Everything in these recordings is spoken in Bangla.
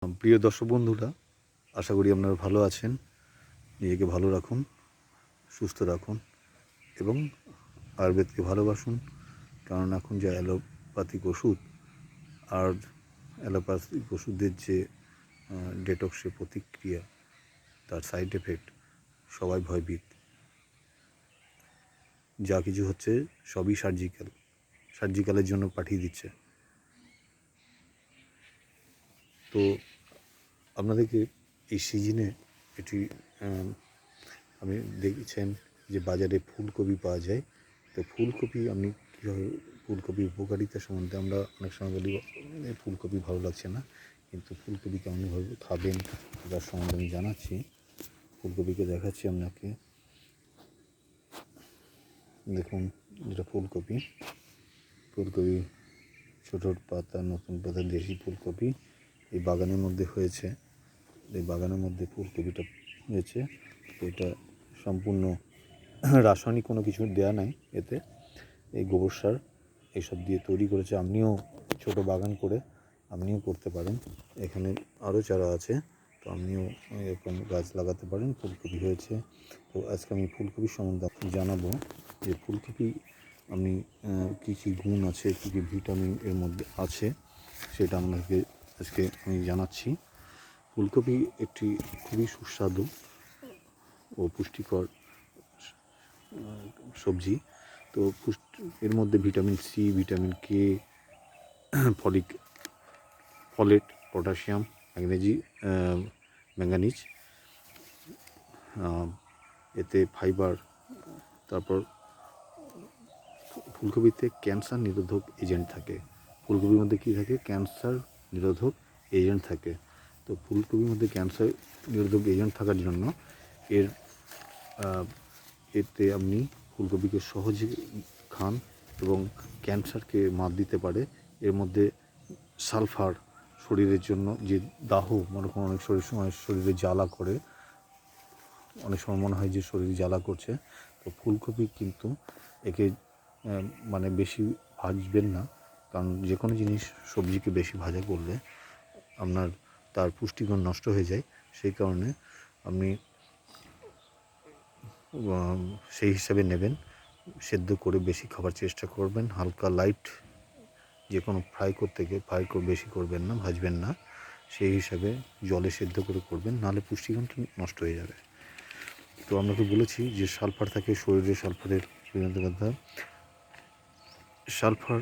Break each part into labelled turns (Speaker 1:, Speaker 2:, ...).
Speaker 1: প্রিয় দর্শক বন্ধুরা, আশা করি আপনারা ভালো আছেন। নিজেকে ভালো রাখুন, সুস্থ রাখুন এবং আয়ুর্বেদকে ভালোবাসুন। কারণ এখন যে অ্যালোপ্যাথিক ওষুধ আর অ্যালোপ্যাথিক ওষুধের যে ডেটক্সের প্রতিক্রিয়া, তার সাইড এফেক্ট, সবাই ভয়ভীত। যা কিছু হচ্ছে সবই সার্জিক্যালের জন্য পাঠিয়ে দিচ্ছে। তো আপনাদেরকে এই সিজনে এটি আপনি দেখছেন যে বাজারে ফুলকপি পাওয়া যায়। তো ফুলকপি আপনি কীভাবে ফুলকপির উপকারিতা সম্বন্ধে আমরা অনেক সময় বলি ফুলকপি ভালো লাগছে না, কিন্তু ফুলকপি কেমনভাবে খাবেন তার সম্বন্ধে আমি জানাচ্ছি। ফুলকপিকে দেখাচ্ছি আপনাকে। দেখুন, যেটা ফুলকপি ছোটো পাতা, নতুন পাতা, দেশি ফুলকপি এই বাগানের মধ্যে হয়েছে। এই বাগানের মধ্যে ফুলকপিটা হয়েছে। তো এটা সম্পূর্ণ রাসায়নিক কোনো কিছু দেয়া নাই এতে। এই গোবর সার এইসব দিয়ে তৈরি করেছে। আপনিও ছোটো বাগান করে আপনিও করতে পারেন। এখানে আরও চারা আছে, তো আপনিও এরকম গাছ লাগাতে পারেন। ফুলকপি হয়েছে। তো আজকে আমি ফুলকপির সম্বন্ধে জানাবো যে ফুলকপি আপনি কী কী গুণ আছে, কী কী ভিটামিন এর মধ্যে আছে, সেটা আপনাকে আজকে আমি জানাচ্ছি। ফুলকপি একটি খুবই সুস্বাদু ও পুষ্টিকর সবজি। তো এর মধ্যে vitamin C, vitamin K, folate, potassium, manganese, এতে ফাইবার। তারপর ফুলকপিতে ক্যান্সার নিরোধক এজেন্ট থাকে। ফুলকপির মধ্যে কী থাকে? ক্যান্সার নিরোধক এজেন্ট থাকে। তো ফুলকপির মধ্যে ক্যান্সার নিরোধক এজেন্ট থাকার জন্য এতে আপনি ফুলকপিকে সহজে খান এবং ক্যান্সারকে মাত দিতে পারে। এর মধ্যে সালফার শরীরের জন্য যে দাহ, মনে করুন অনেক সময় শরীরে জ্বালা করে, অনেক সময় মনে হয় যে শরীরে জ্বালা করছে। তো ফুলকপি কিন্তু একে মানে বেশি ভাজবেন না, কারণ যে কোনো জিনিস সবজিকে বেশি ভাজা করলে আপনার তার পুষ্টিগুণ নষ্ট হয়ে যায়। সেই কারণে আপনি সেই হিসাবে নেবেন। সেদ্ধ করে বেশি খাবার চেষ্টা করবেন। হালকা লাইট যে কোনো ফ্রাই বেশি করবেন না, ভাজবেন না। সেই হিসাবে জলে সেদ্ধ করে করবেন, নাহলে পুষ্টিগুণটা নষ্ট হয়ে যাবে। তো আপনাকে বলেছি যে সালফার থাকে শরীরে, সালফারের কথা। সালফার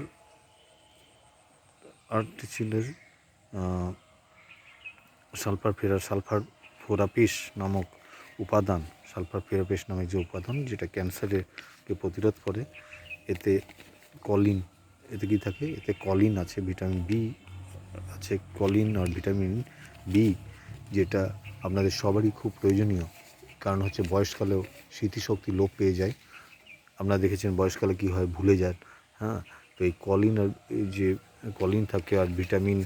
Speaker 1: আর্টিচিলের সালফার ফোরাপিস নামক উপাদান, সালফার ফেরাপিস নামক যে উপাদান, যেটা ক্যান্সারকে প্রতিরোধ করে। এতে কী থাকে? এতে কলিন আছে, ভিটামিন বি আছে। কলিন আর ভিটামিন বি, যেটা আপনাদের সবারই খুব প্রয়োজনীয়। কারণ হচ্ছে বয়সকালেও স্মৃতিশক্তি লোপ পেয়ে যায়। আপনারা দেখেছেন বয়সকালে কী হয়, ভুলে যান। হ্যাঁ, তো এই কলিন থাকে আর ভিটামিন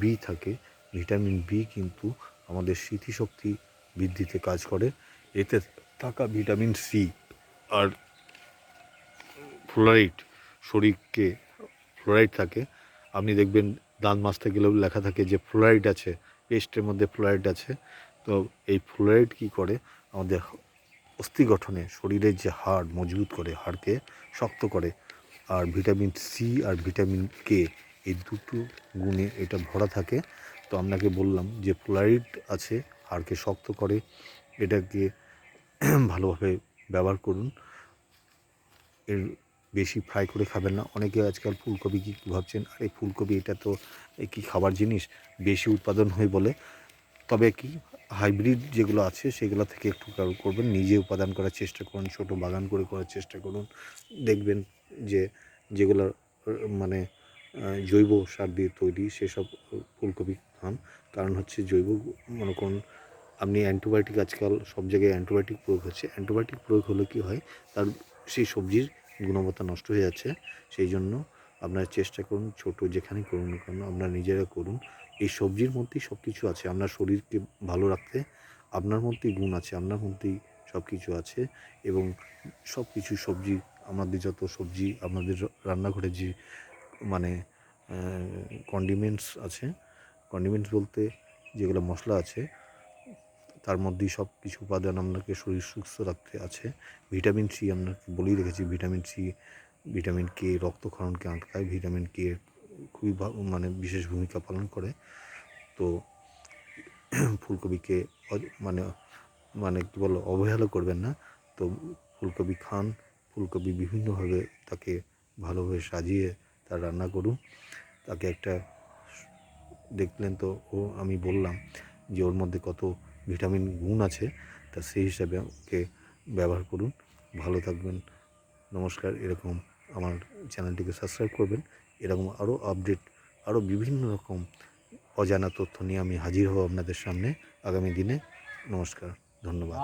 Speaker 1: বি থাকে। ভিটামিন বি কিন্তু আমাদের স্মৃতিশক্তি বৃদ্ধিতে কাজ করে। এতে থাকা ভিটামিন সি আর ফ্লোরাইড, শরীরকে ফ্লোরাইড থাকে। আপনি দেখবেন দাঁত মাজতে গেলেও লেখা থাকে যে ফ্লোরাইড আছে, পেস্টের মধ্যে ফ্লোরাইড আছে। তো এই ফ্লোরাইড কী করে? আমাদের অস্থি গঠনে, শরীরের যে হাড় মজবুত করে, হাড়কে শক্ত করে। আর ভিটামিন সি আর ভিটামিন কে, এই দুটো গুণে এটা ভরা থাকে। তো আপনাকে বললাম যে ফ্লোরাইড আছে, হাড়কে শক্ত করে। এটাকে ভালোভাবে ব্যবহার করুন। এর বেশি ফ্রাই করে খাবেন না। অনেকে আজকাল ফুলকপি কী ভাবছেন, আরে ফুলকপি এটা তো কি খাবার জিনিস, বেশি উৎপাদন হয় বলে। তবে কি হাইব্রিড যেগুলো আছে সেগুলো থেকে একটু করবেন, নিজে উৎপাদন করার চেষ্টা করুন, ছোটো বাগান করে করার চেষ্টা করুন। দেখবেন যে যেগুলো মানে জৈব সার দিয়ে তৈরি সেসব ফুলকপি খান। কারণ হচ্ছে মনে করুন আপনি অ্যান্টিবায়োটিক, আজকাল সব জায়গায় অ্যান্টিবায়োটিক প্রয়োগ হচ্ছে। অ্যান্টিবায়োটিক প্রয়োগ হলে কী হয়, তার সেই সবজির গুণবত্তা নষ্ট হয়ে যাচ্ছে। সেই জন্য আপনারা চেষ্টা করুন, ছোটো যেখানেই করুন না কেন আপনারা নিজেরা করুন। এই সবজির মধ্যেই সব কিছু আছে। আপনার শরীরকে ভালো রাখতে আপনার মধ্যেই গুণ আছে, আপনার মধ্যেই সব কিছু আছে। এবং সব কিছু সবজি, আমাদের যত সবজি, আপনাদের রান্নাঘরে যে মানে কন্ডিমেন্টস আছে, কন্ডিমেন্টস বলতে যেগুলো মশলা আছে তার মধ্যেই সব কিছু উপাদান আপনাকে শরীর সুস্থ রাখতে আছে। ভিটামিন সি আপনাকে বলেই রেখেছি, ভিটামিন সি, ভিটামিন কে রক্তক্ষরণকে আটকায়, ভিটামিন কে খুবই মানে বিশেষ ভূমিকা পালন করে। তো ফুলকপিকে মানে মানে কী বলো অবহেলা করবেন না। তো ফুলকপি খান, ফুলকপি বিভিন্নভাবে তাকে ভালোভাবে সাজিয়ে তার রান্না করুন। তাকে একটা দেখলেন তো আমি বললাম যে ওর মধ্যে কত ভিটামিন গুণ আছে, তা সেই হিসাবে ওকে ব্যবহার করুন। ভালো থাকবেন, নমস্কার। এরকম আমার চ্যানেলটিকে সাবস্ক্রাইব করবেন। এরকম আরও আপডেট, আরও বিভিন্ন রকম অজানা তথ্য নিয়ে আমি হাজির হব আপনাদের সামনে আগামী দিনে। নমস্কার, ধন্যবাদ।